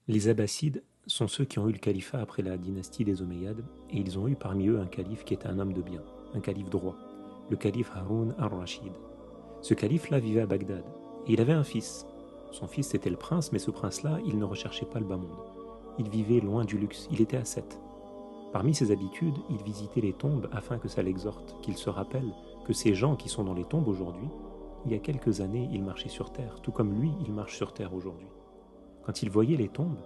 Les Abbassides sont ceux qui ont eu le califat après la dynastie des Omeyyades, et ils ont eu parmi eux un calife qui était un homme de bien, un calife droit, le calife Haroun al-Rachid. Ce calife-là vivait à Bagdad, et il avait un fils. Son fils était le prince, mais ce prince-là, il ne recherchait pas le bas monde. Il vivait loin du luxe, il était ascète. Parmi ses habitudes, il visitait les tombes afin que ça l'exhorte, qu'il se rappelle que ces gens qui sont dans les tombes aujourd'hui, il y a quelques années, ils marchaient sur terre, tout comme lui, il marche sur terre aujourd'hui. Quand il voyait les tombes,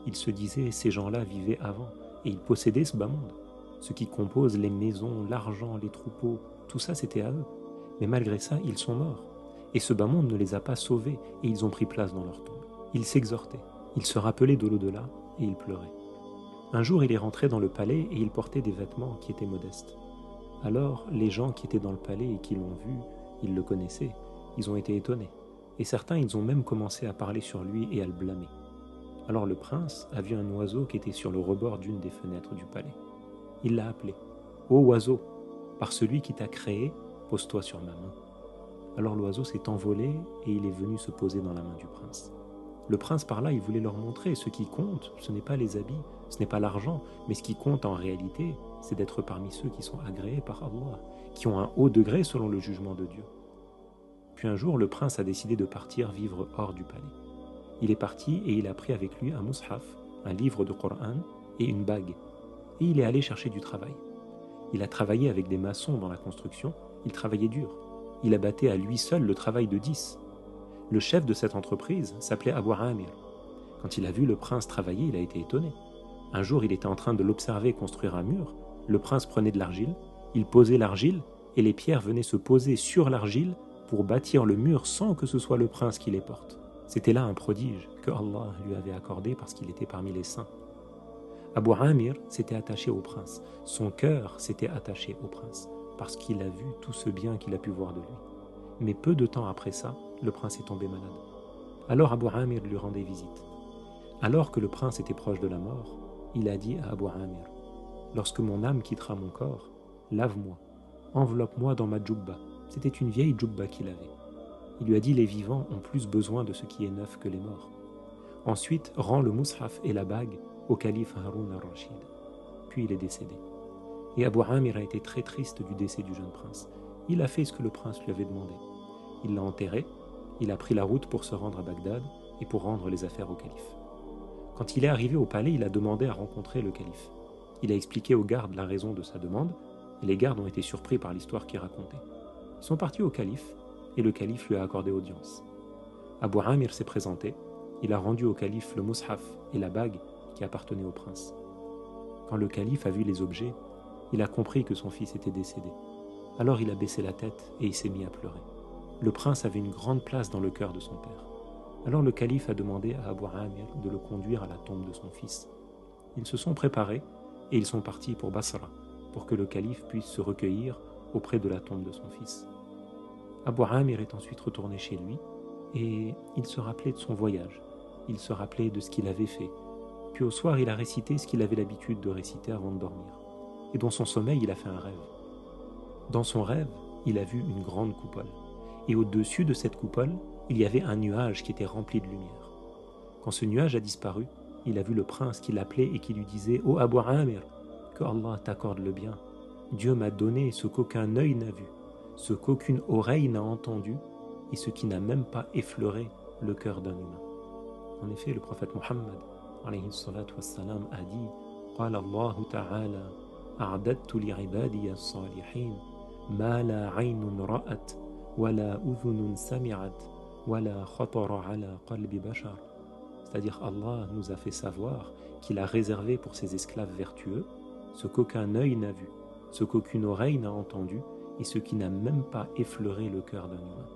il se disait ces gens-là vivaient avant et ils possédaient ce bas monde. Ce qui compose les maisons, l'argent, les troupeaux, tout ça c'était à eux. Mais malgré ça, ils sont morts. Et ce bas monde ne les a pas sauvés et ils ont pris place dans leur tombe. Il s'exhortait, il se rappelait de l'au-delà et il pleurait. Un jour, il est rentré dans le palais et il portait des vêtements qui étaient modestes. Alors, les gens qui étaient dans le palais et qui l'ont vu, ils le connaissaient, ils ont été étonnés. Et certains, ils ont même commencé à parler sur lui et à le blâmer. Alors le prince a vu un oiseau qui était sur le rebord d'une des fenêtres du palais. Il l'a appelé. Ô oiseau, par celui qui t'a créé, pose-toi sur ma main. Alors l'oiseau s'est envolé et il est venu se poser dans la main du prince. Le prince par là, il voulait leur montrer ce qui compte, ce n'est pas les habits, ce n'est pas l'argent, mais ce qui compte en réalité, c'est d'être parmi ceux qui sont agréés par Allah, qui ont un haut degré selon le jugement de Dieu. Puis un jour, le prince a décidé de partir vivre hors du palais. Il est parti et il a pris avec lui un mushaf, un livre de Coran et une bague. Et il est allé chercher du travail. Il a travaillé avec des maçons dans la construction, il travaillait dur. Il abattait à lui seul le travail de 10. Le chef de cette entreprise s'appelait Abu Amir. Quand il a vu le prince travailler, il a été étonné. Un jour, il était en train de l'observer construire un mur. Le prince prenait de l'argile, il posait l'argile et les pierres venaient se poser sur l'argile pour bâtir le mur sans que ce soit le prince qui les porte. C'était là un prodige que Allah lui avait accordé parce qu'il était parmi les saints. Abu Amir s'était attaché au prince. Son cœur s'était attaché au prince parce qu'il a vu tout ce bien qu'il a pu voir de lui. Mais peu de temps après ça, le prince est tombé malade. Alors Abu Amir lui rendait visite. Alors que le prince était proche de la mort, il a dit à Abu Amir, « Lorsque mon âme quittera mon corps, lave-moi, enveloppe-moi dans ma djoubba. » C'était une vieille djoubba qu'il avait. Il lui a dit « Les vivants ont plus besoin de ce qui est neuf que les morts. » Ensuite, rends le mushaf et la bague au calife Haroun al-Rachid. Puis il est décédé. Et Abu Amir a été très triste du décès du jeune prince. Il a fait ce que le prince lui avait demandé. Il l'a enterré, il a pris la route pour se rendre à Bagdad et pour rendre les affaires au calife. Quand il est arrivé au palais, il a demandé à rencontrer le calife. Il a expliqué aux gardes la raison de sa demande, et les gardes ont été surpris par l'histoire qu'il racontait. Ils sont partis au calife, et le calife lui a accordé audience. Abu Amir s'est présenté, il a rendu au calife le mushaf et la bague qui appartenaient au prince. Quand le calife a vu les objets, il a compris que son fils était décédé. Alors il a baissé la tête et il s'est mis à pleurer. Le prince avait une grande place dans le cœur de son père. Alors le calife a demandé à Abu Amir de le conduire à la tombe de son fils. Ils se sont préparés et ils sont partis pour Basra, pour que le calife puisse se recueillir auprès de la tombe de son fils. Abu Amir est ensuite retourné chez lui et il se rappelait de son voyage, il se rappelait de ce qu'il avait fait. Puis au soir, il a récité ce qu'il avait l'habitude de réciter avant de dormir. Et dans son sommeil, il a fait un rêve. Dans son rêve, il a vu une grande coupole. Et au-dessus de cette coupole, il y avait un nuage qui était rempli de lumière. Quand ce nuage a disparu, il a vu le prince qui l'appelait et qui lui disait « Ô Abu Amir, que Allah t'accorde le bien. Dieu m'a donné ce qu'aucun œil n'a vu, ce qu'aucune oreille n'a entendu et ce qui n'a même pas effleuré le cœur d'un humain. » En effet, le prophète Mohammed alayhi salatu wassalam a dit « Qala Allah ta'ala a'dadtu li'ibadiya as-salihin ma la 'aynun ra'at wa la udhunun sami'at wa la khatara 'ala qalbi bashar » C'est-à-dire Allah nous a fait savoir qu'il a réservé pour ses esclaves vertueux ce qu'aucun œil n'a vu, ce qu'aucune oreille n'a entendu et ce qui n'a même pas effleuré le cœur d'un humain.